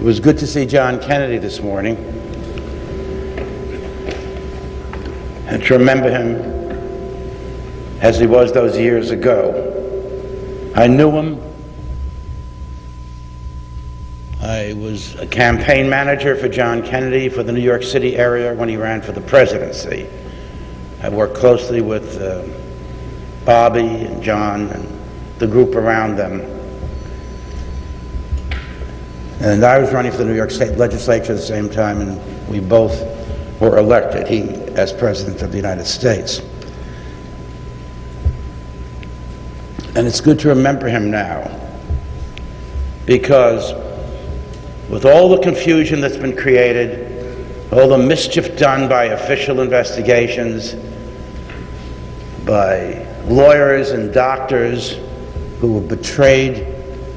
was good to see John Kennedy this morning and to remember him as he was those years ago. I knew him. I was a campaign manager for John Kennedy for the New York City area when he ran for the presidency. I worked closely with Bobby and John and the group around them. And I was running for the New York State Legislature at the same time, and we both were elected, he as President of the United States. And it's good to remember him now, because with all the confusion that's been created, all the mischief done by official investigations, by lawyers and doctors who have betrayed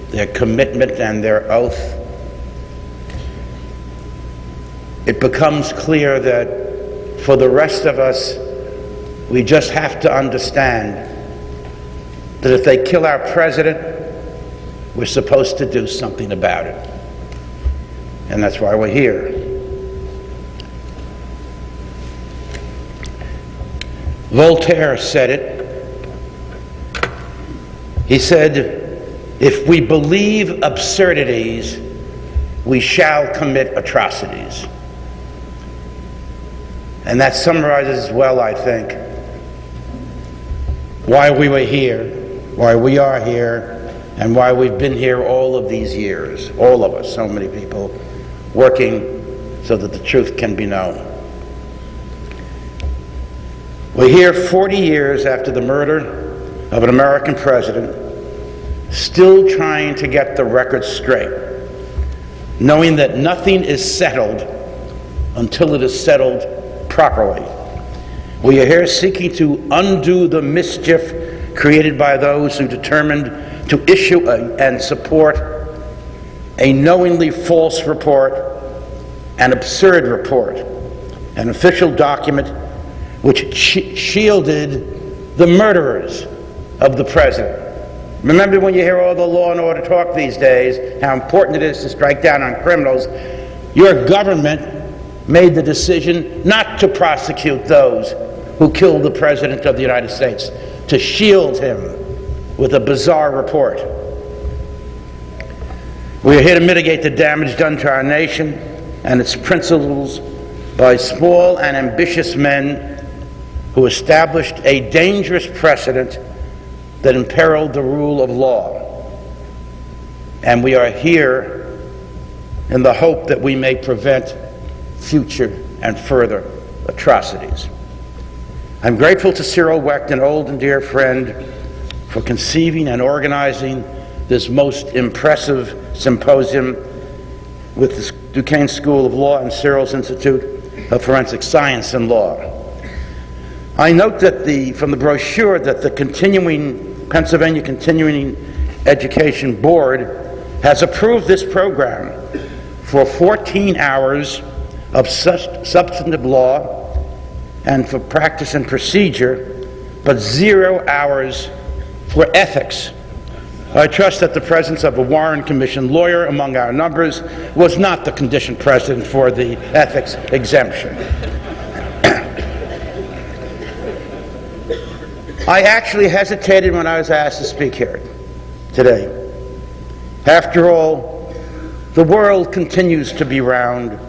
their commitment and their oath, it becomes clear that for the rest of us, we just have to understand that if they kill our president, we're supposed to do something about it. And that's why we're here. Voltaire said it. He said, "If we believe absurdities, we shall commit atrocities." And that summarizes well, I think, why we were here, why we are here, and why we've been here all of these years, all of us, so many people, working so that the truth can be known. We're here 40 years after the murder of an American president, still trying to get the record straight, knowing that nothing is settled until it is settled properly. We are here seeking to undo the mischief created by those who determined to issue and support a knowingly false report, an absurd report, an official document which shielded the murderers of the president. Remember, when you hear all the law and order talk these days, how important it is to strike down on criminals. Your government made the decision not to prosecute those who killed the President of the United States, to shield him with a bizarre report. We are here to mitigate the damage done to our nation and its principles by small and ambitious men who established a dangerous precedent that imperiled the rule of law. And we are here in the hope that we may prevent future and further atrocities. I'm grateful to Cyril Wecht, an old and dear friend, for conceiving and organizing this most impressive symposium with the Duquesne School of Law and Cyril's Institute of Forensic Science and Law. I note that from the brochure that the Pennsylvania Continuing Education Board has approved this program for 14 hours of substantive law and for practice and procedure, but 0 hours for ethics. I trust that the presence of a Warren Commission lawyer among our numbers was not the condition precedent for the ethics exemption. I actually hesitated when I was asked to speak here today. After all, the world continues to be round,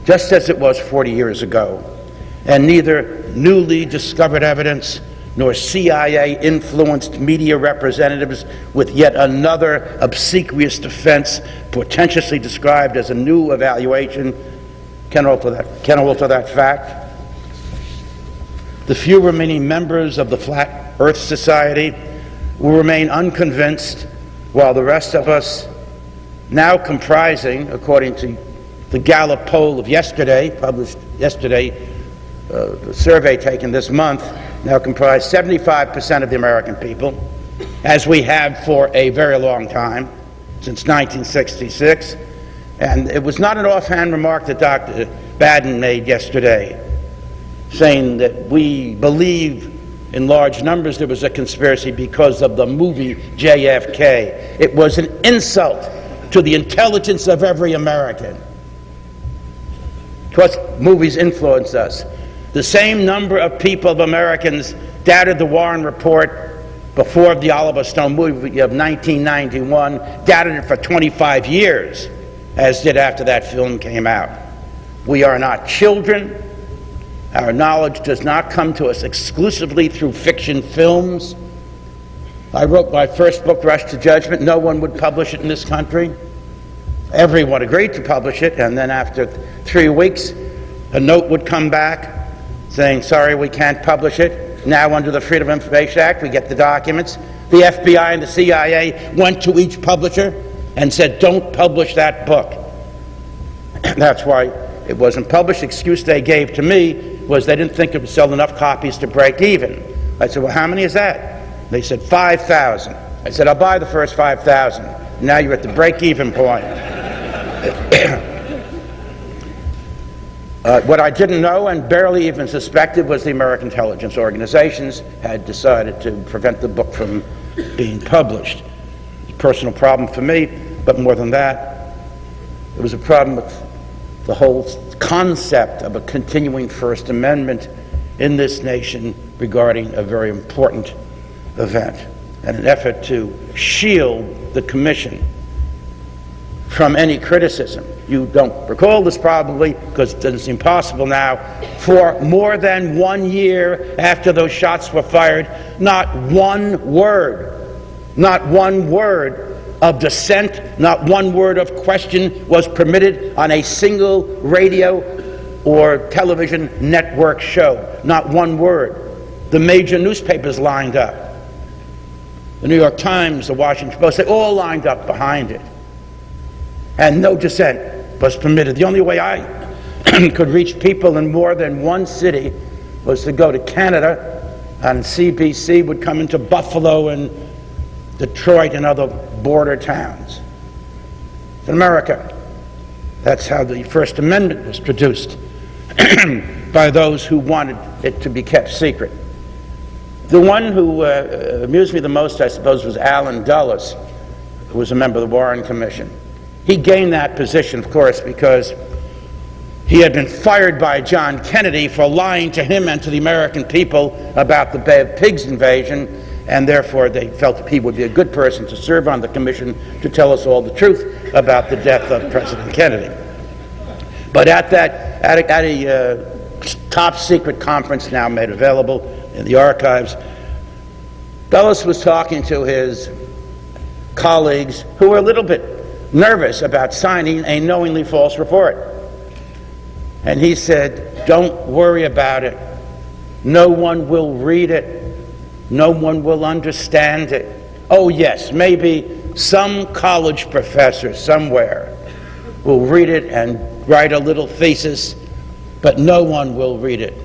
just as it was 40 years ago, and neither newly discovered evidence nor CIA-influenced media representatives with yet another obsequious defense, potentiously described as a new evaluation, can alter that fact. The few remaining members of the Flat Earth Society will remain unconvinced, while the rest of us, now comprising, according to the Gallup poll of yesterday, published yesterday, the survey taken this month, now comprise 75% of the American people, as we have for a very long time, since 1966. And it was not an offhand remark that Dr. Baden made yesterday, saying that we believe in large numbers there was a conspiracy because of the movie JFK. It was an insult to the intelligence of every American. Because movies influence us. The same number of people, of Americans, doubted the Warren Report before the Oliver Stone movie of 1991, doubted it for 25 years, as did after that film came out. We are not children. Our knowledge does not come to us exclusively through fiction films. I wrote my first book, Rush to Judgment. No one would publish it in this country. Everyone agreed to publish it, and then after 3 weeks, a note would come back saying, sorry, we can't publish it. Now, under the Freedom of Information Act, we get the documents. The FBI and the CIA went to each publisher and said, don't publish that book. That's why it wasn't published. The excuse they gave to me was they didn't think it would sell enough copies to break even. I said, well, how many is that? They said 5,000. I said, I'll buy the first 5,000. Now you're at the break-even point. What I didn't know and barely even suspected was the American intelligence organizations had decided to prevent the book from being published. It's a personal problem for me, but more than that, it was a problem with the whole concept of a continuing First Amendment in this nation regarding a very important event, and an effort to shield the commission from any criticism. You don't recall this probably because it doesn't seem possible now. For more than 1 year after those shots were fired, not one word of dissent, not one word of question was permitted on a single radio or television network show. Not one word. The major newspapers lined up. The New York Times, the Washington Post, they all lined up behind it. And no dissent was permitted. The only way I could reach people in more than one city was to go to Canada, and CBC would come into Buffalo and Detroit and other border towns. In America, that's how the First Amendment was produced by those who wanted it to be kept secret. The one who amused me the most, I suppose, was Allen Dulles, who was a member of the Warren Commission. He gained that position, of course, because he had been fired by John Kennedy for lying to him and to the American people about the Bay of Pigs invasion, and therefore they felt that he would be a good person to serve on the commission to tell us all the truth about the death of President Kennedy. But at a top secret conference now made available in the archives, Dulles was talking to his colleagues who were a little bit nervous about signing a knowingly false report. And he said, don't worry about it. No one will read it. No one will understand it. Oh yes, maybe some college professor somewhere will read it and write a little thesis, but no one will read it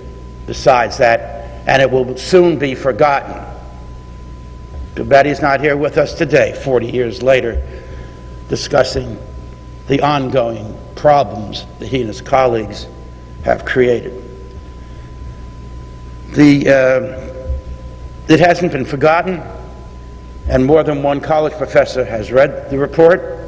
besides that, and it will soon be forgotten. Too bad he's not here with us today, 40 years later, discussing the ongoing problems that he and his colleagues have created. It hasn't been forgotten, and more than one college professor has read the report.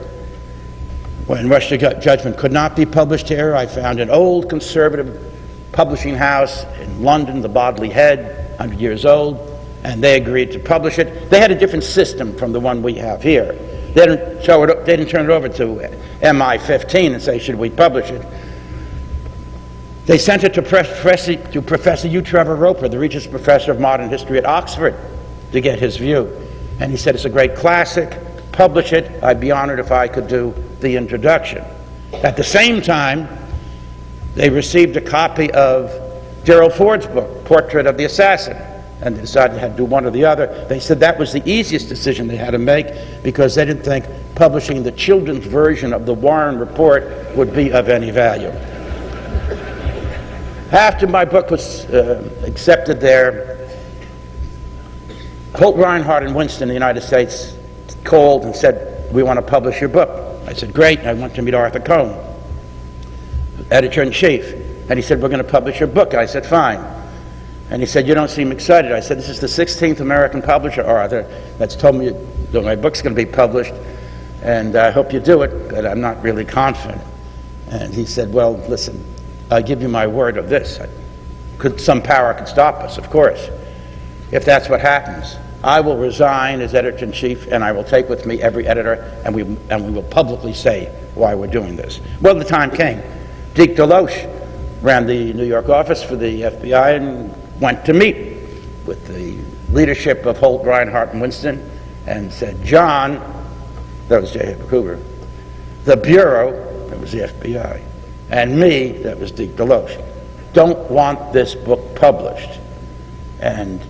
When Rush to Judgment could not be published here, I found an old conservative publishing house in London, the Bodley Head, 100 years old, and they agreed to publish it. They had a different system from the one we have here. They didn't turn it over to MI15 and say, should we publish it? They sent it to Professor U. Trevor Roper, the Regis Professor of Modern History at Oxford, to get his view. And he said, it's a great classic, publish it. I'd be honored if I could do the introduction. At the same time, they received a copy of Gerald Ford's book, Portrait of the Assassin, and they decided they had to do one or the other. They said that was the easiest decision they had to make because they didn't think publishing the children's version of the Warren Report would be of any value. After my book was accepted there, Holt Rinehart and Winston in the United States called and said, we want to publish your book. I said, great. I want to meet Arthur Cohn, editor-in-chief. And he said, we're going to publish your book. I said, fine. And he said, you don't seem excited. I said, this is the 16th American publisher, Arthur, that's told me that my book's going to be published. and I hope you do it, but I'm not really confident. And he said, well, listen, I give you my word of this. Some power could stop us, of course. If that's what happens, I will resign as editor-in-chief, and I will take with me every editor, and we will publicly say why we're doing this. Well, the time came. Deke DeLoach ran the New York office for the FBI and went to meet with the leadership of Holt, Reinhardt, and Winston, and said, John, that was J.F. Cooper, the Bureau, that was the FBI, and me, that was Deke DeLoach, don't want this book published. And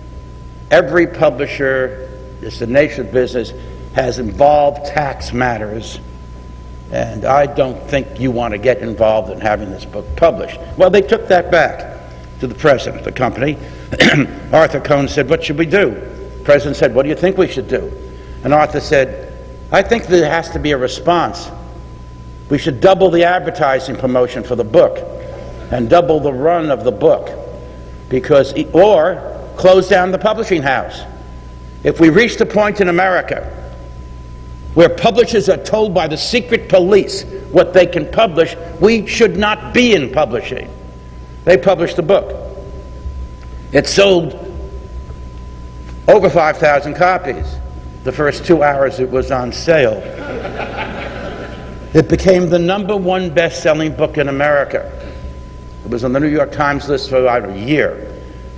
every publisher, it's the nature of business, has involved tax matters, and I don't think you want to get involved in having this book published. Well, they took that back to the president of the company. Arthur Cohn said, what should we do? The president said, what do you think we should do? And Arthur said, I think there has to be a response. We should double the advertising promotion for the book and double the run of the book, or close down the publishing house. If we reach the point in America where publishers are told by the secret police what they can publish, we should not be in publishing. They published the book. It sold over 5,000 copies the first 2 hours it was on sale. It became the #1 best-selling book in America. It was on the New York Times list for about a year,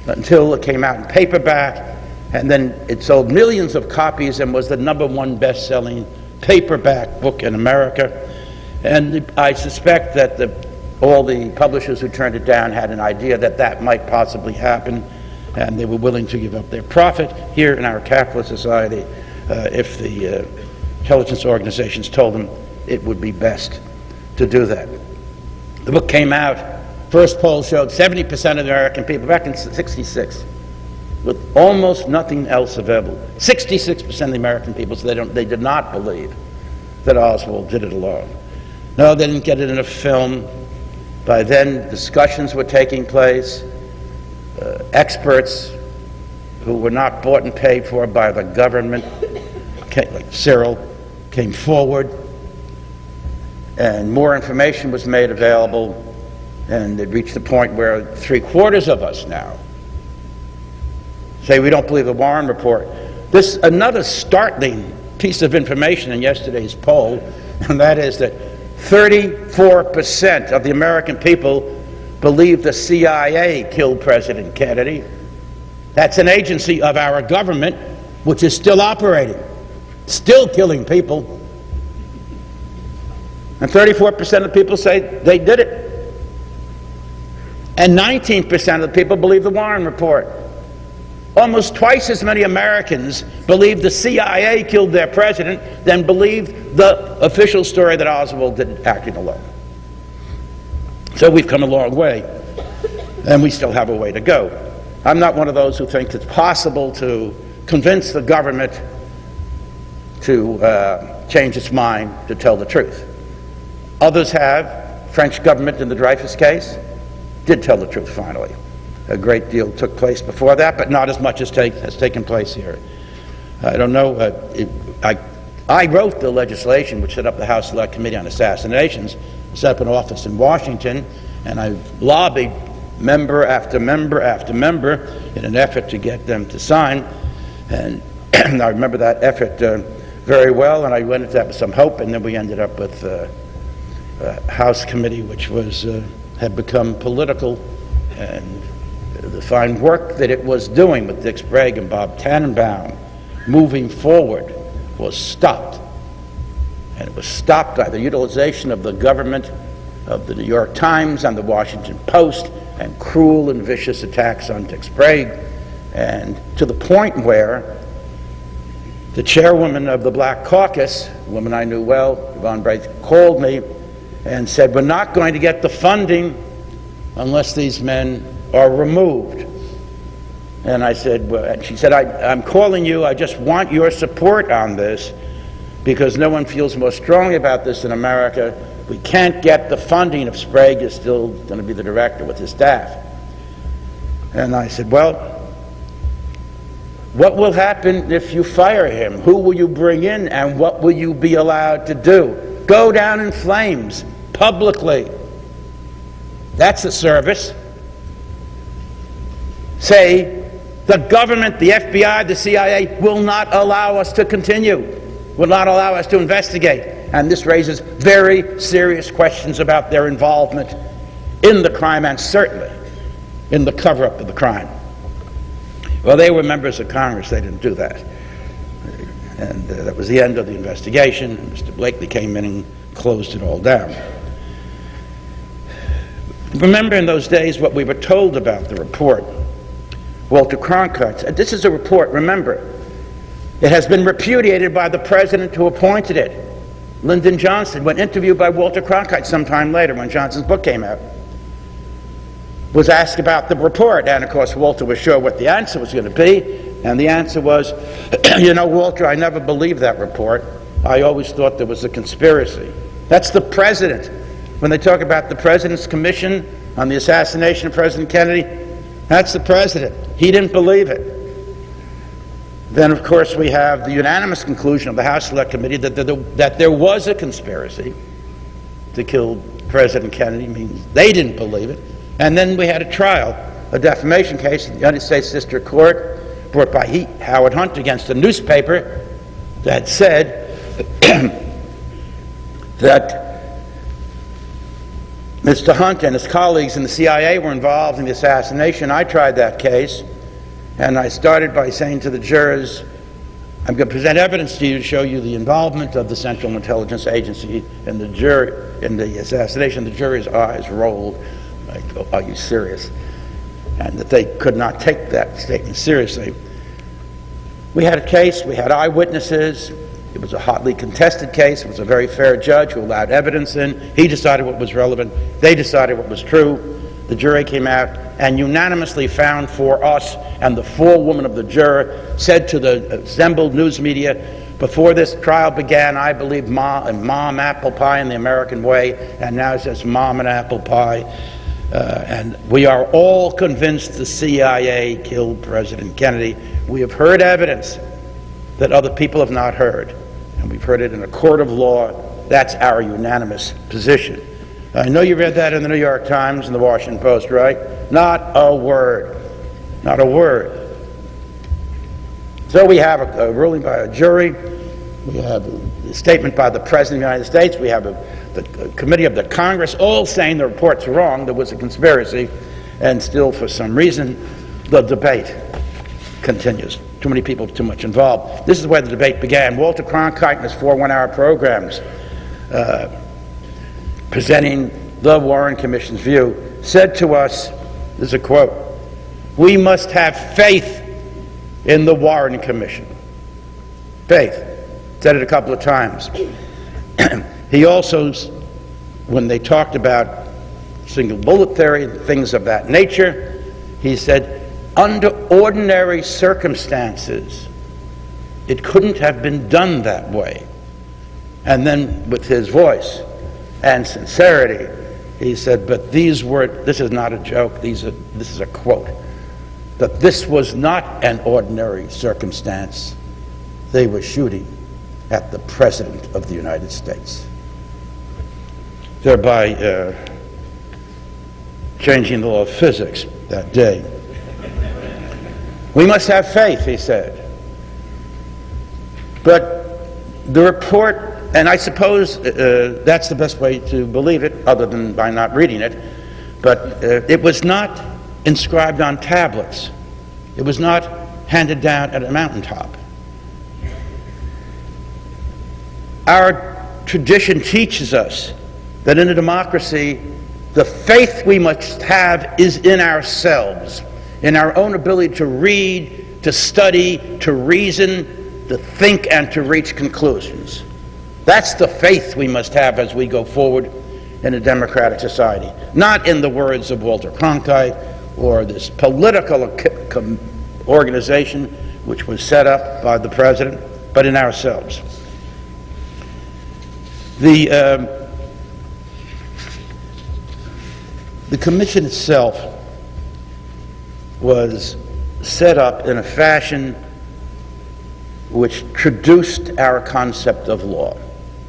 until it came out in paperback, and then it sold millions of copies and was the #1 best-selling paperback book in America. And I suspect that all the publishers who turned it down had an idea that that might possibly happen, and they were willing to give up their profit here in our capitalist society if the intelligence organizations told them it would be best to do that. The book came out. First poll showed 70% of the American people, back in '66, with almost nothing else available. 66% of the American people said they did not believe that Oswald did it alone. No, they didn't get it in a film. By then, discussions were taking place. Experts who were not bought and paid for by the government, like Cyril, came forward, and more information was made available. And it reached the point where 3/4 of us now say we don't believe the Warren report. This another startling piece of information in yesterday's poll, and that is that 34% of the American people believe the CIA killed President Kennedy. That's an agency of our government which is still operating, still killing people. And 34% of people say they did it. And 19% of the people believe the Warren report. Almost twice as many Americans believe the CIA killed their president than believe the official story that Oswald did acting alone. So we've come a long way, and we still have a way to go. I'm not one of those who thinks it's possible to convince the government to change its mind to tell the truth. Others have. French government in the Dreyfus case did tell the truth finally. A great deal took place before that, but not as much as has taken place here. I don't know. I wrote the legislation which set up the House Select Committee on Assassinations, set up an office in Washington, and I lobbied member after member after member in an effort to get them to sign. And I remember that effort very well, and I went into that with some hope, and then we ended up with a House committee which had become political, and the fine work that it was doing with Dick Sprague and Bob Tannenbaum moving forward was stopped. And it was stopped by the utilization of the government, of the New York Times and the Washington Post, and cruel and vicious attacks on Dick Sprague, and to the point where the chairwoman of the Black Caucus, a woman I knew well, Yvonne Braith, called me and said, we're not going to get the funding unless these men are removed. And I said, well, and she said, I'm calling you, I just want your support on this, because no one feels more strongly about this in America. We can't get the funding if Sprague is still going to be the director with his staff. And I said, well, What will happen if you fire him? Who will you bring in, and what will you be allowed to do? Go down in flames publicly. That's a service. Say, the government, the FBI, the CIA will not allow us to continue, will not allow us to investigate. And this raises very serious questions about their involvement in the crime, and certainly in the cover-up of the crime. Well, they were members of Congress. They didn't do that. And that was the end of the investigation. Mr. Blakely came in and closed it all down. Remember in those days what we were told about the report. Walter Cronkite, this is a report, remember, it has been repudiated by the president who appointed it. Lyndon Johnson, when interviewed by Walter Cronkite sometime later when Johnson's book came out, was asked about the report, and of course Walter was sure what the answer was going to be, and the answer was, you know, Walter, I never believed that report. I always thought there was a conspiracy. That's the president. When they talk about the president's commission on the assassination of President Kennedy, that's the president. He didn't believe it. Then, of course, we have the unanimous conclusion of the House Select Committee that there was a conspiracy to kill President Kennedy. Means they didn't believe it. And then we had a trial, a defamation case in the United States District Court brought by Howard Hunt against a newspaper that said that Mr. Hunt and his colleagues in the CIA were involved in the assassination. I tried that case, and I started by saying to the jurors, I'm going to present evidence to you to show you the involvement of the Central Intelligence Agency in the assassination. The jury's eyes rolled. Like, oh, are you serious? And that they could not take that statement seriously. We had a case, we had eyewitnesses. It was a hotly contested case. It was a very fair judge who allowed evidence in. He decided what was relevant. They decided what was true. The jury came out and unanimously found for us, and the forewoman of the juror said to the assembled news media, before this trial began, I believed mom apple pie in the American way, and now it says mom and apple pie. And we are all convinced the CIA killed President Kennedy. We have heard evidence that other people have not heard, and we've heard it in a court of law. That's our unanimous position. I know you read that in the New York Times and the Washington Post, right? Not a word. Not a word. So we have a ruling by a jury. We have a statement by the President of the United States. We have the committee of the Congress all saying the report's wrong, there was a conspiracy, and still for some reason the debate continues. Too many people, too much involved. This is where the debate began. Walter Cronkite in his 4 one-hour programs presenting the Warren Commission's view said to us, there's a quote, "We must have faith in the Warren Commission." Faith. Said it a couple of times. He also, when they talked about single bullet theory and things of that nature, he said, under ordinary circumstances, it couldn't have been done that way. And then with his voice and sincerity, he said, but this is not a joke, this is a quote, that this was not an ordinary circumstance. They were shooting at the President of the United States, thereby changing the law of physics that day. We must have faith, he said. But the report, and I suppose that's the best way to believe it, other than by not reading it, but it was not inscribed on tablets. It was not handed down at a mountaintop. Our tradition teaches us that in a democracy, the faith we must have is in ourselves, in our own ability to read, to study, to reason, to think, and to reach conclusions. That's the faith we must have as we go forward in a democratic society. Not in the words of Walter Cronkite or this political organization which was set up by the president, but in ourselves. The commission itself was set up in a fashion which traduced our concept of law.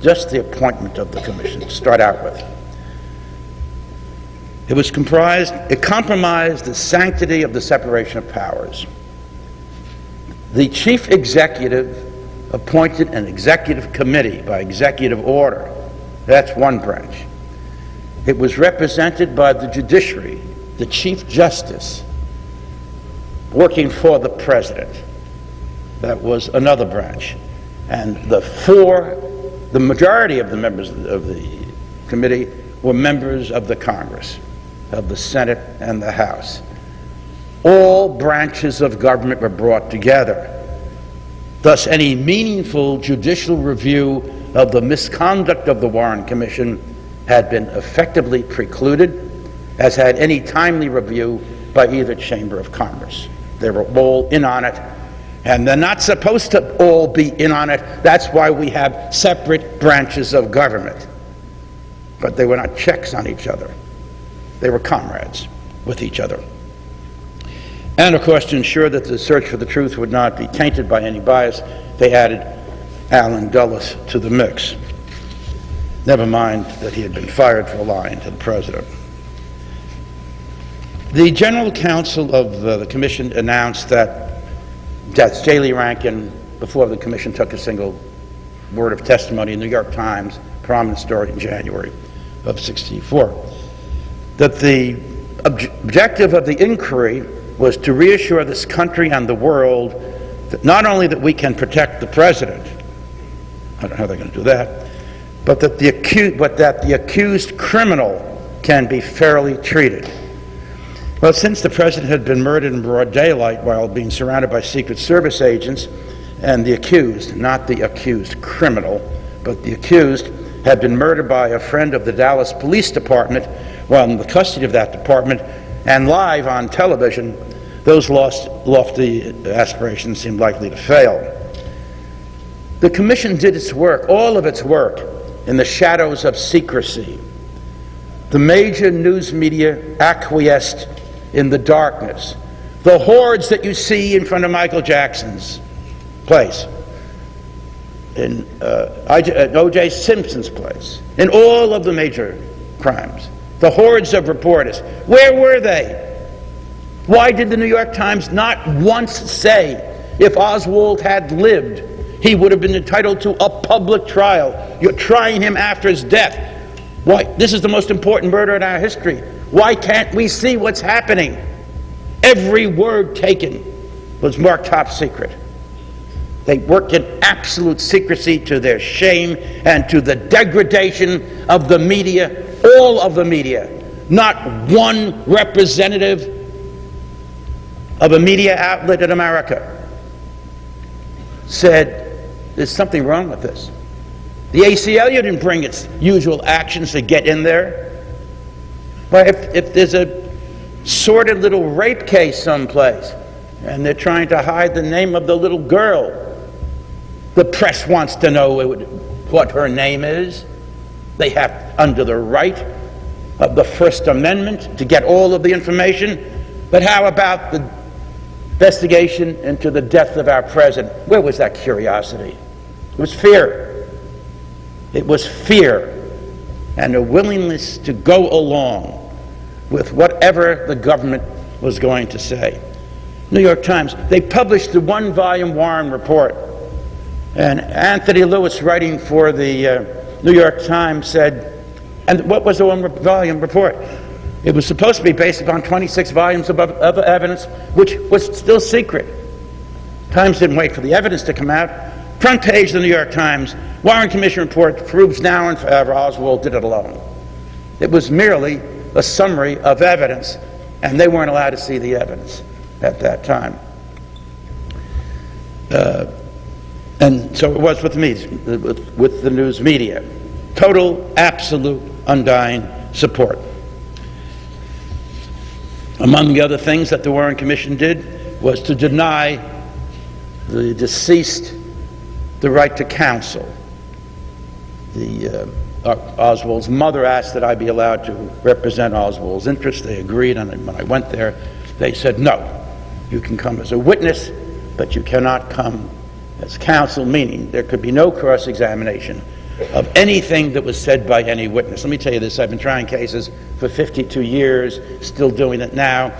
Just the appointment of the commission to start out with. It compromised the sanctity of the separation of powers. The chief executive appointed an executive committee by executive order. That's one branch. It was represented by the judiciary, the chief justice, working for the president. That was another branch. And the majority of the members of the committee were members of the Congress, of the Senate and the House. All branches of government were brought together. Thus, any meaningful judicial review of the misconduct of the Warren Commission had been effectively precluded, as had any timely review by either chamber of Congress. They were all in on it, and they're not supposed to all be in on it. That's why we have separate branches of government. But they were not checks on each other. They were comrades with each other. And of course, to ensure that the search for the truth would not be tainted by any bias, they added Allen Dulles to the mix. Never mind that he had been fired for lying to the president. The General Counsel of the Commission announced that J. Lee Rankin, before the Commission took a single word of testimony in the New York Times, prominent story in January of '64, that the objective of the inquiry was to reassure this country and the world that not only that we can protect the president, I don't know how they're going to do that, but that the accused criminal can be fairly treated. Well, since the president had been murdered in broad daylight while being surrounded by Secret Service agents, and the accused, not the accused criminal, but the accused had been murdered by a friend of the Dallas Police Department while in the custody of that department, and live on television, those lofty aspirations seemed likely to fail. The Commission did its work, all of its work, in the shadows of secrecy. The major news media acquiesced in the darkness. The hordes that you see in front of Michael Jackson's place, in O.J. Simpson's place, in all of the major crimes, the hordes of reporters, where were they? Why did the New York Times not once say if Oswald had lived, he would have been entitled to a public trial? You're trying him after his death. Why? This is the most important murder in our history. Why can't we see what's happening? Every word taken was marked top secret. They worked in absolute secrecy, to their shame and to the degradation of the media, all of the media. Not one representative of a media outlet in America said, there's something wrong with this. The ACLU didn't bring its usual actions to get in there. But if there's a sordid little rape case someplace, and they're trying to hide the name of the little girl, the press wants to know what her name is. They have, under the right of the First Amendment, to get all of the information. But how about the investigation into the death of our president? Where was that curiosity? It was fear. It was fear and a willingness to go along with whatever the government was going to say. New York Times, they published the one-volume Warren report. And Anthony Lewis, writing for the New York Times, said, and what was the one-volume report? It was supposed to be based upon 26 volumes of other evidence, which was still secret. Times didn't wait for the evidence to come out. Front page of the New York Times, Warren Commission report proves now and forever Oswald did it alone. It was merely a summary of evidence, and they weren't allowed to see the evidence at that time. And so it was with the news media. Total, absolute, undying support. Among the other things that the Warren Commission did was to deny the deceased the right to counsel. Oswald's mother asked that I be allowed to represent Oswald's interests. They agreed, and when I went there, they said, no, you can come as a witness, but you cannot come as counsel, meaning there could be no cross-examination of anything that was said by any witness. Let me tell you this, I've been trying cases for 52 years, still doing it now.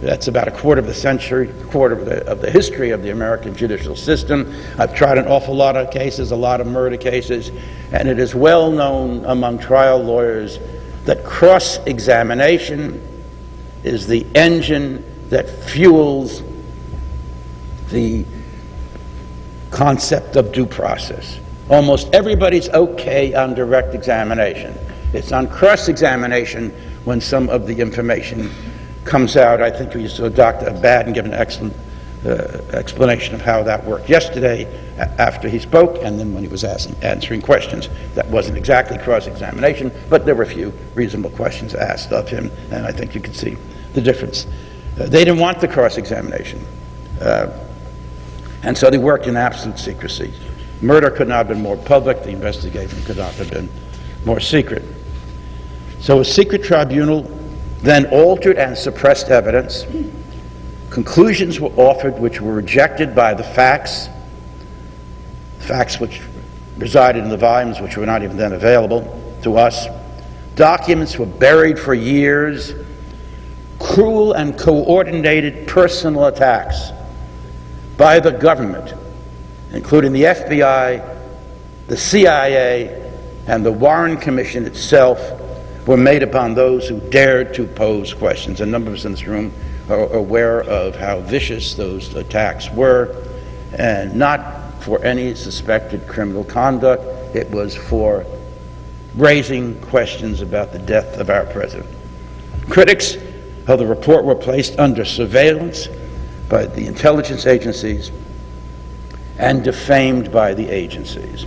That's about a quarter of the century, quarter of the history of the American judicial system. I've tried an awful lot of cases, a lot of murder cases, and it is well known among trial lawyers that cross-examination is the engine that fuels the concept of due process. Almost everybody's okay on direct examination. It's on cross-examination when some of the information comes out. I think we saw Dr. Baden give an excellent explanation of how that worked yesterday after he spoke, and then when he was answering questions. That wasn't exactly cross-examination, but there were a few reasonable questions asked of him, and I think you could see the difference. They didn't want the cross-examination, and so they worked in absolute secrecy. Murder could not have been more public. The investigation could not have been more secret. So a secret tribunal then altered and suppressed evidence. Conclusions were offered which were rejected by the facts which resided in the volumes which were not even then available to us. Documents were buried for years. Cruel and coordinated personal attacks by the government, including the FBI, the CIA, and the Warren Commission itself, were made upon those who dared to pose questions. A number of us in this room are aware of how vicious those attacks were, and not for any suspected criminal conduct. It was for raising questions about the death of our president. Critics of the report were placed under surveillance by the intelligence agencies and defamed by the agencies.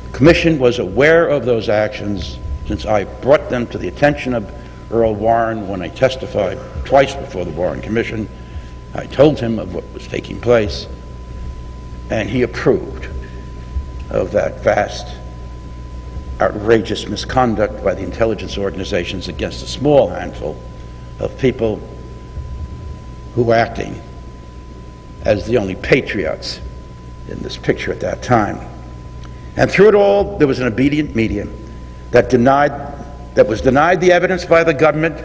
The Commission was aware of those actions since I brought them to the attention of Earl Warren when I testified twice before the Warren Commission. I told him of what was taking place, and he approved of that vast, outrageous misconduct by the intelligence organizations against a small handful of people who were acting as the only patriots in this picture at that time. And through it all, there was an obedient media that was denied the evidence by the government,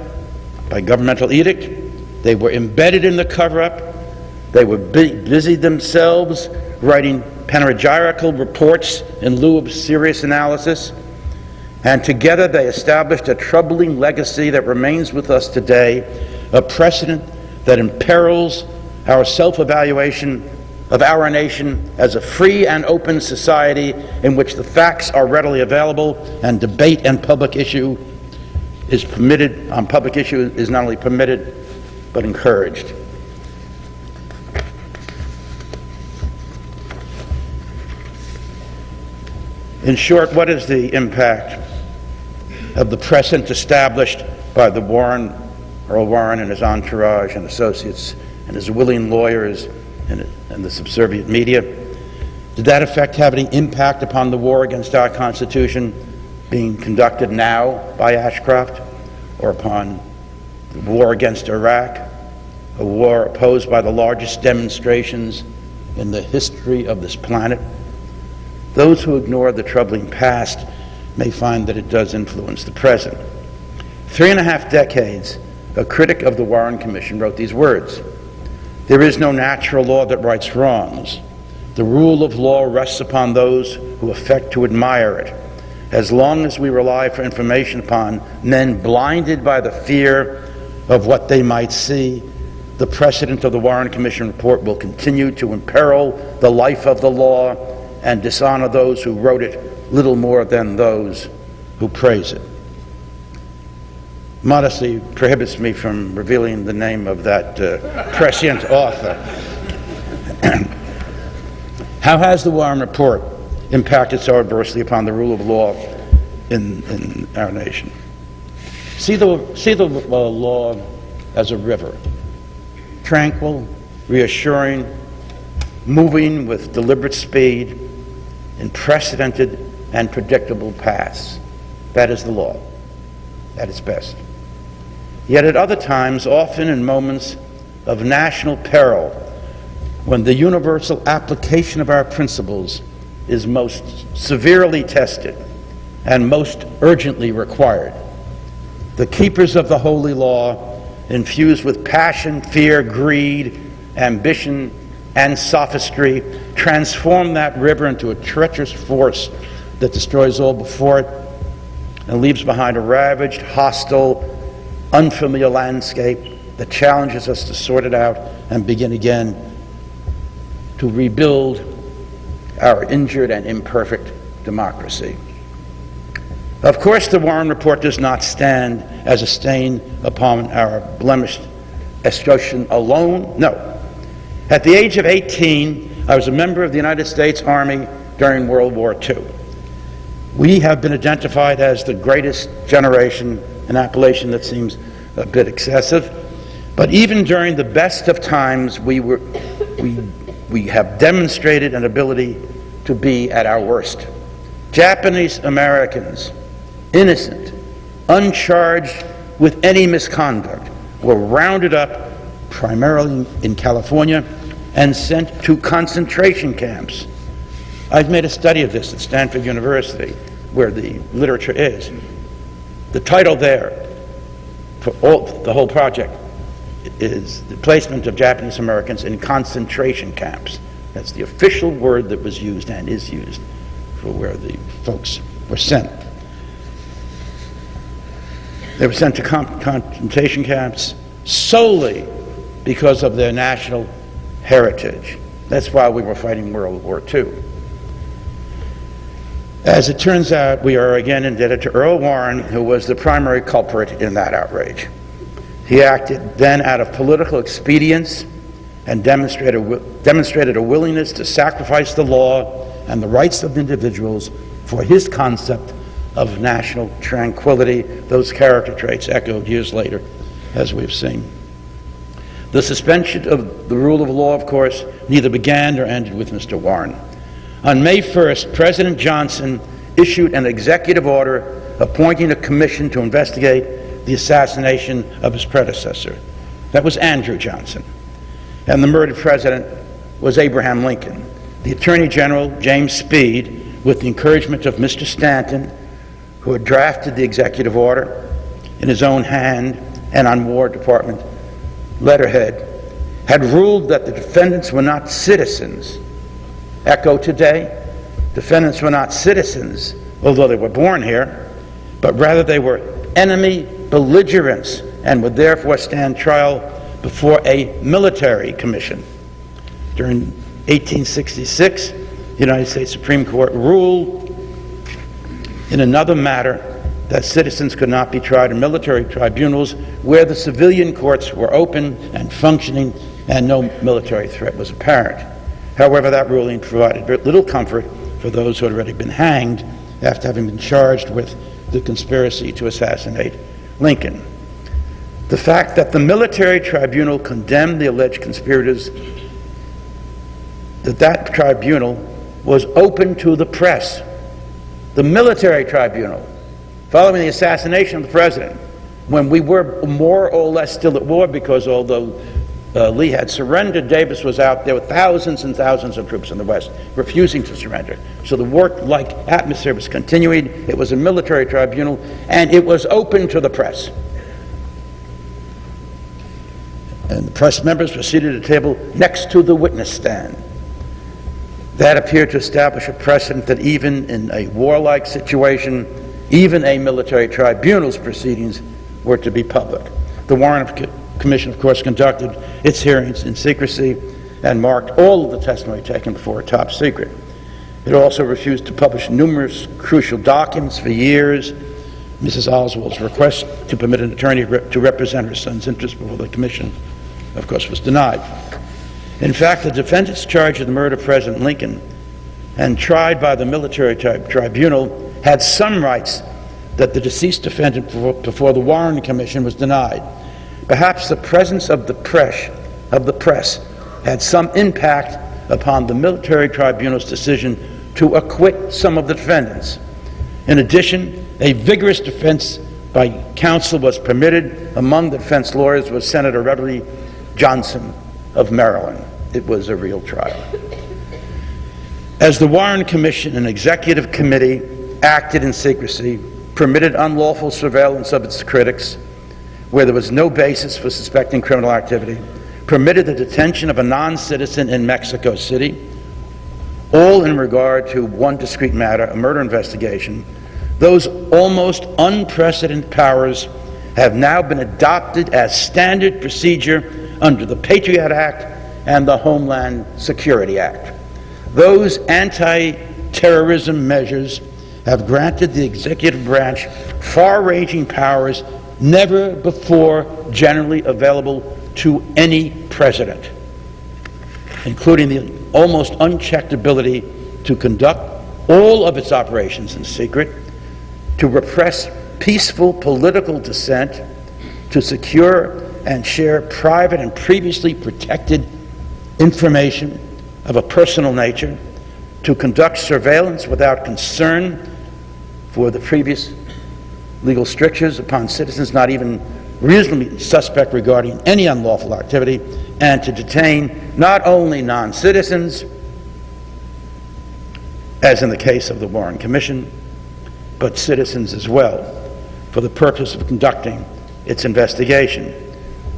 by governmental edict. They were embedded in the cover-up. They were busied themselves writing panegyrical reports in lieu of serious analysis. And together they established a troubling legacy that remains with us today, a precedent that imperils our self-evaluation of our nation as a free and open society in which the facts are readily available and debate and public issue is permitted, public issue is not only permitted but encouraged. In short, what is the impact of the precedent established by the Earl Warren and his entourage and associates and his willing lawyers and the subservient media? Did that effect have any impact upon the war against our Constitution being conducted now by Ashcroft, or upon the war against Iraq, a war opposed by the largest demonstrations in the history of this planet? Those who ignore the troubling past may find that it does influence the present. 3.5 decades, a critic of the Warren Commission wrote these words: "There is no natural law that rights wrongs. The rule of law rests upon those who affect to admire it. As long as we rely for information upon men blinded by the fear of what they might see, the precedent of the Warren Commission report will continue to imperil the life of the law and dishonor those who wrote it little more than those who praise it." Modesty prohibits me from revealing the name of that prescient author. How has the Warren Report impacted so adversely upon the rule of law in our nation? See the law as a river, tranquil, reassuring, moving with deliberate speed in precedented and predictable paths. That is the law at its best. Yet at other times, often in moments of national peril, when the universal application of our principles is most severely tested and most urgently required. The keepers of the holy law, infused with passion, fear, greed, ambition, and sophistry, transform that river into a treacherous force that destroys all before it and leaves behind a ravaged, hostile, unfamiliar landscape that challenges us to sort it out and begin again to rebuild our injured and imperfect democracy. Of course, the Warren Report does not stand as a stain upon our blemished escutcheon alone. No. At the age of 18, I was a member of the United States Army during World War II. We have been identified as the greatest generation, an appellation that seems a bit excessive, but even during the best of times, we have demonstrated an ability to be at our worst. Japanese Americans, innocent, uncharged with any misconduct, were rounded up primarily in California and sent to concentration camps. I've made a study of this at Stanford University, where the literature is. The title there for the whole project is the placement of Japanese Americans in concentration camps. That's the official word that was used and is used for where the folks were sent. They were sent to concentration camps solely because of their national heritage. That's why we were fighting World War II. As it turns out, we are again indebted to Earl Warren, who was the primary culprit in that outrage. He acted then out of political expedience and demonstrated a willingness to sacrifice the law and the rights of individuals for his concept of national tranquility, those character traits echoed years later, as we've seen. The suspension of the rule of law, of course, neither began nor ended with Mr. Warren. On May 1st, President Johnson issued an executive order appointing a commission to investigate the assassination of his predecessor. That was Andrew Johnson. And the murdered president was Abraham Lincoln. The Attorney General, James Speed, with the encouragement of Mr. Stanton, who had drafted the executive order in his own hand and on War Department letterhead, had ruled that the defendants were not citizens. Echo today, defendants were not citizens, although they were born here, but rather they were enemy belligerents and would therefore stand trial before a military commission. During 1866, the United States Supreme Court ruled in another matter that citizens could not be tried in military tribunals where the civilian courts were open and functioning and no military threat was apparent. However, that ruling provided little comfort for those who had already been hanged after having been charged with the conspiracy to assassinate Lincoln. The fact that the military tribunal condemned the alleged conspirators, that tribunal was open to the press. The military tribunal, following the assassination of the president, when we were more or less still at war, because although Lee had surrendered, Davis was out there with thousands and thousands of troops in the West refusing to surrender. So the war-like atmosphere was continuing. It was a military tribunal, and it was open to the press. And the press members were seated at a table next to the witness stand. That appeared to establish a precedent that even in a warlike situation, even a military tribunal's proceedings were to be public. The Warren Commission, of course, conducted its hearings in secrecy and marked all of the testimony taken before top secret. It also refused to publish numerous crucial documents for years. Mrs. Oswald's request to permit an attorney to represent her son's interests before the commission, of course, was denied. In fact, the defendants charged with the murder of President Lincoln and tried by the military tribunal had some rights that the deceased defendant before the Warren Commission was denied. Perhaps the presence of the press had some impact upon the military tribunal's decision to acquit some of the defendants. In addition, a vigorous defense by counsel was permitted. Among the defense lawyers was Senator Beverly Johnson of Maryland. it was a real trial. As the Warren Commission and Executive Committee acted in secrecy, permitted unlawful surveillance of its critics, where there was no basis for suspecting criminal activity, permitted the detention of a non-citizen in Mexico City, all in regard to one discrete matter, a murder investigation, those almost unprecedented powers have now been adopted as standard procedure under the Patriot Act and the Homeland Security Act. Those anti-terrorism measures have granted the executive branch far-ranging powers never before generally available to any president, including the almost unchecked ability to conduct all of its operations in secret, to repress peaceful political dissent, to secure and share private and previously protected information of a personal nature, to conduct surveillance without concern for the previous legal strictures upon citizens not even reasonably suspect regarding any unlawful activity, and to detain not only non-citizens, as in the case of the Warren Commission, but citizens as well, for the purpose of conducting its investigation.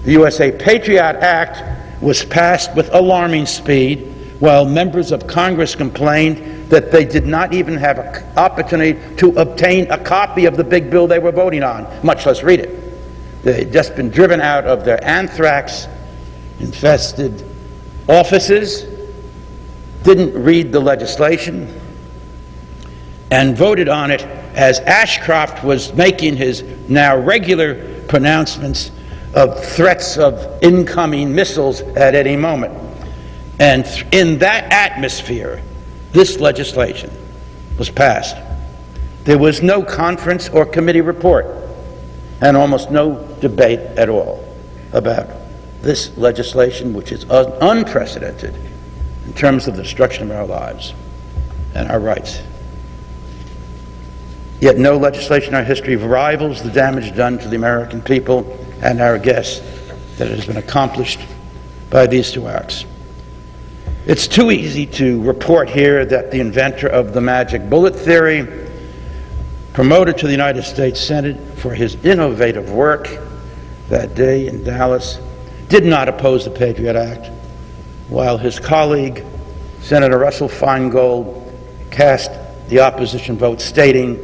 The USA Patriot Act was passed with alarming speed, while members of Congress complained that they did not even have an opportunity to obtain a copy of the big bill they were voting on, much less read it. They'd just been driven out of their anthrax-infested offices, didn't read the legislation, and voted on it as Ashcroft was making his now regular pronouncements of threats of incoming missiles at any moment. And in that atmosphere, this legislation was passed. There was no conference or committee report, and almost no debate at all about this legislation, which is unprecedented in terms of the destruction of our lives and our rights. Yet no legislation in our history rivals the damage done to the American people and our guests that has been accomplished by these two acts. It's too easy to report here that the inventor of the magic bullet theory, promoted to the United States Senate for his innovative work that day in Dallas, did not oppose the Patriot Act, while his colleague, Senator Russell Feingold, cast the opposition vote, stating,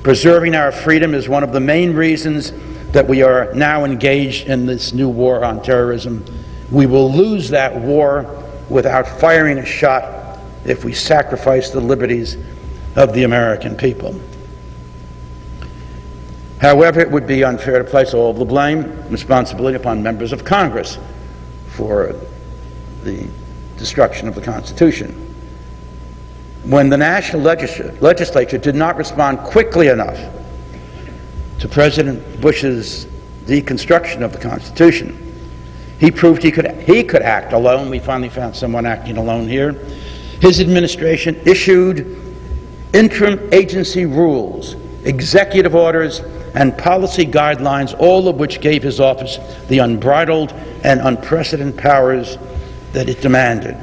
"Preserving our freedom is one of the main reasons that we are now engaged in this new war on terrorism. We will lose that war without firing a shot if we sacrifice the liberties of the American people." However, it would be unfair to place all of the blame and responsibility upon members of Congress for the destruction of the Constitution. When the national legislature did not respond quickly enough to President Bush's deconstruction of the Constitution, he proved he could act alone. We finally found someone acting alone here. His administration issued interim agency rules, executive orders, and policy guidelines, all of which gave his office the unbridled and unprecedented powers that it demanded.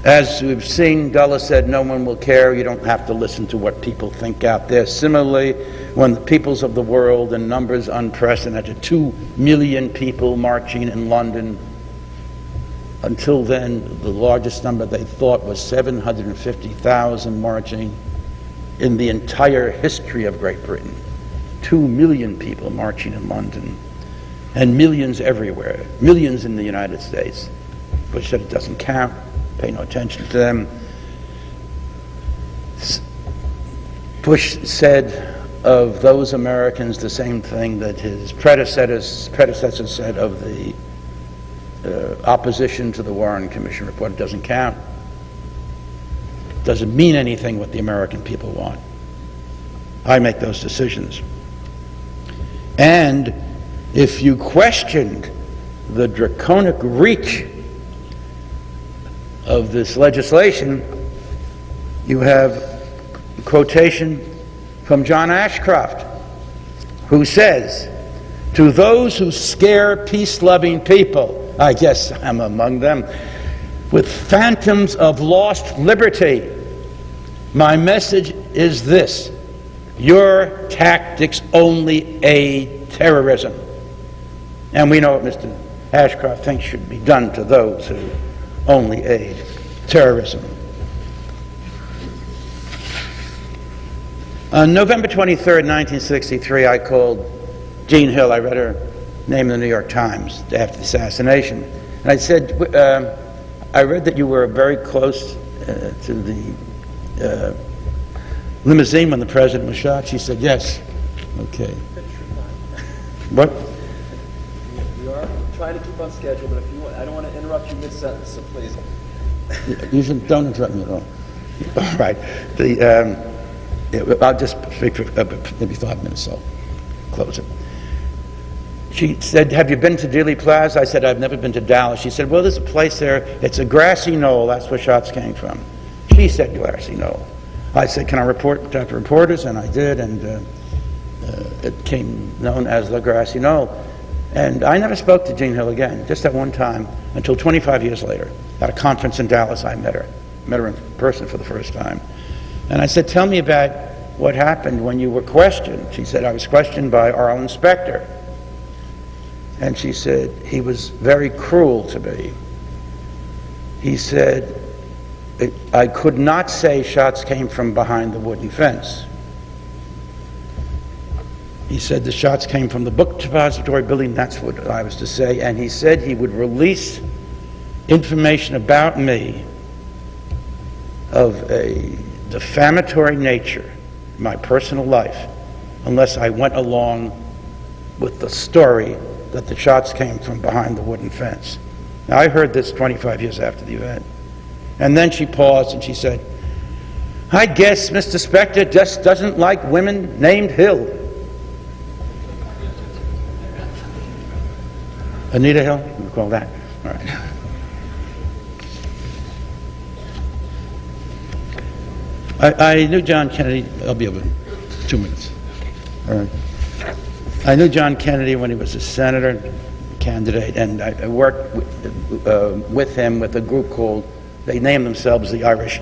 As we've seen, Dulles said, no one will care. You don't have to listen to what people think out there. Similarly, when the peoples of the world, in numbers unprecedented, 2 million people marching in London, until then, the largest number they thought was 750,000 marching in the entire history of Great Britain. 2 million people marching in London, and millions everywhere, millions in the United States. Bush said it doesn't count. Pay no attention to them. Bush said of those Americans the same thing that his predecessor said of the opposition to the Warren Commission report. It doesn't count. It doesn't mean anything what the American people want. I make those decisions. And if you questioned the draconic reach of this legislation, you have a quotation from John Ashcroft, who says, "To those who scare peace-loving people," I guess I'm among them, "with phantoms of lost liberty, my message is this: your tactics only aid terrorism." And we know what Mr. Ashcroft thinks should be done to those who only aid terrorism. On November 23rd, 1963, I called Jean Hill. I read her name in the New York Times after the assassination. And I said, I read that you were very close to the limousine when the president was shot. She said, yes. Okay. What? We are trying to keep on schedule, but if you want, I don't want to interrupt you mid-sentence, so please. You should, don't interrupt me at all. All right. I'll just speak for maybe 5 minutes, so close it. She said, have you been to Dealey Plaza? I said, I've never been to Dallas. She said, well, there's a place there. It's a grassy knoll. That's where shots came from. She said grassy knoll. I said, can I report to the reporters? And I did, and it came known as the grassy knoll. And I never spoke to Jean Hill again, just that one time, until 25 years later. At a conference in Dallas, I met her in person for the first time. And I said, tell me about what happened when you were questioned. She said, I was questioned by our inspector. And she said, he was very cruel to me. He said, I could not say shots came from behind the wooden fence. He said the shots came from the book depository building, that's what I was to say. And he said he would release information about me of a defamatory nature, my personal life, unless I went along with the story that the shots came from behind the wooden fence. Now, I heard this 25 years after the event. And then she paused and she said, I guess Mr. Spector just doesn't like women named Hill. Anita Hill? You call that? All right. I knew John Kennedy. I'll be over in 2 minutes. All right. I knew John Kennedy when he was a senator candidate, and I worked with him with a group called, they named themselves the Irish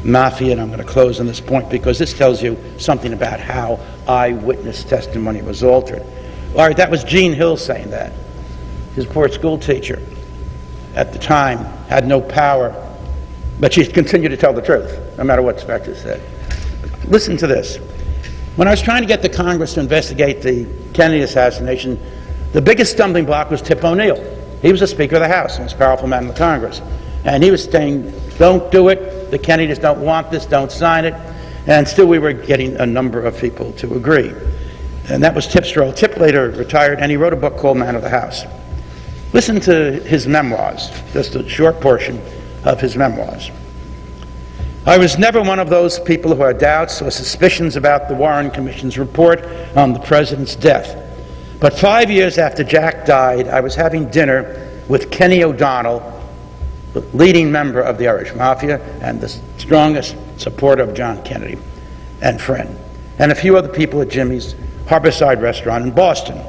Mafia, and I'm going to close on this point because this tells you something about how eyewitness testimony was altered. All right, that was Jean Hill saying that. His poor school teacher at the time had no power, but she continued to tell the truth, no matter what Spector said. Listen to this. When I was trying to get the Congress to investigate the Kennedy assassination, the biggest stumbling block was Tip O'Neill. He was the Speaker of the House, the most powerful man in the Congress. And he was saying, don't do it, the Kennedys don't want this, don't sign it. And still we were getting a number of people to agree. And that was Tip's role. Tip later retired, and he wrote a book called Man of the House. Listen to his memoirs, just a short portion of his memoirs. I was never one of those people who had doubts or suspicions about the Warren Commission's report on the president's death. But 5 years after Jack died, I was having dinner with Kenny O'Donnell, the leading member of the Irish Mafia and the strongest supporter of John Kennedy and friend, and a few other people at Jimmy's Harborside restaurant in Boston.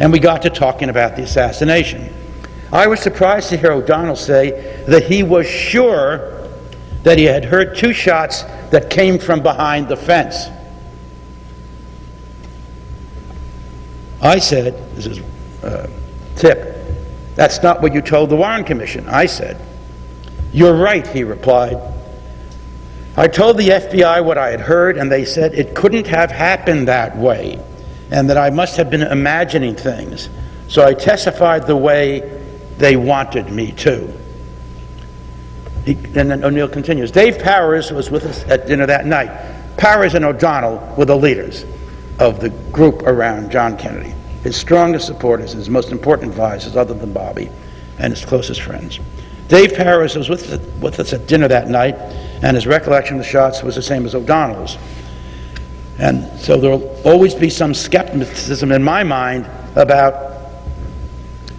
And we got to talking about the assassination. I was surprised to hear O'Donnell say that he was sure that he had heard 2 shots that came from behind the fence. I said, this is Tip, that's not what you told the Warren Commission. I said, you're right, he replied. I told the FBI what I had heard, and they said it couldn't have happened that way, and that I must have been imagining things. So I testified the way they wanted me to. And then O'Neill continues. Dave Powers was with us at dinner that night. Powers and O'Donnell were the leaders of the group around John Kennedy, his strongest supporters, his most important advisors other than Bobby, and his closest friends. Dave Powers was with us at dinner that night, and his recollection of the shots was the same as O'Donnell's. And so there will always be some skepticism in my mind about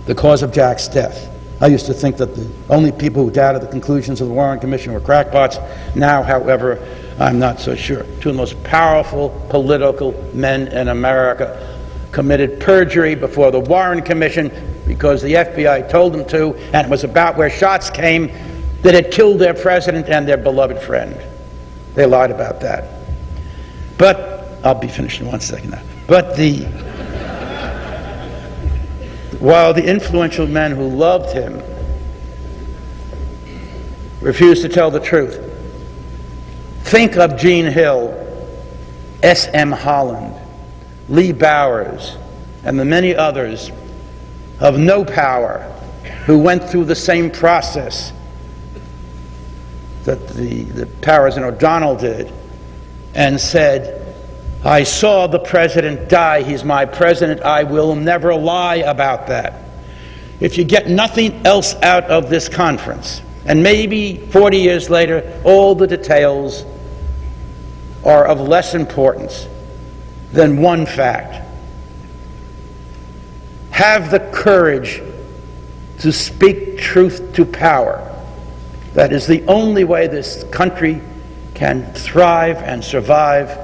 the cause of Jack's death. I used to think that the only people who doubted the conclusions of the Warren Commission were crackpots. Now, however, I'm not so sure. 2 of the most powerful political men in America committed perjury before the Warren Commission because the FBI told them to, and it was about where shots came that had killed their president and their beloved friend. They lied about that. But, I'll be finished in 1 second now. But while the influential men who loved him refused to tell the truth, think of Gene Hill, S.M. Holland, Lee Bowers, and the many others of no power who went through the same process that the Powers and O'Donnell did and said, I saw the president die. He's my president. I will never lie about that. If you get nothing else out of this conference, and maybe 40 years later, all the details are of less importance than one fact. Have the courage to speak truth to power. That is the only way this country can thrive and survive.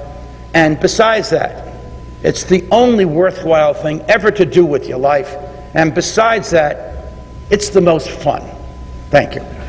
And besides that, it's the only worthwhile thing ever to do with your life. And besides that, it's the most fun. Thank you.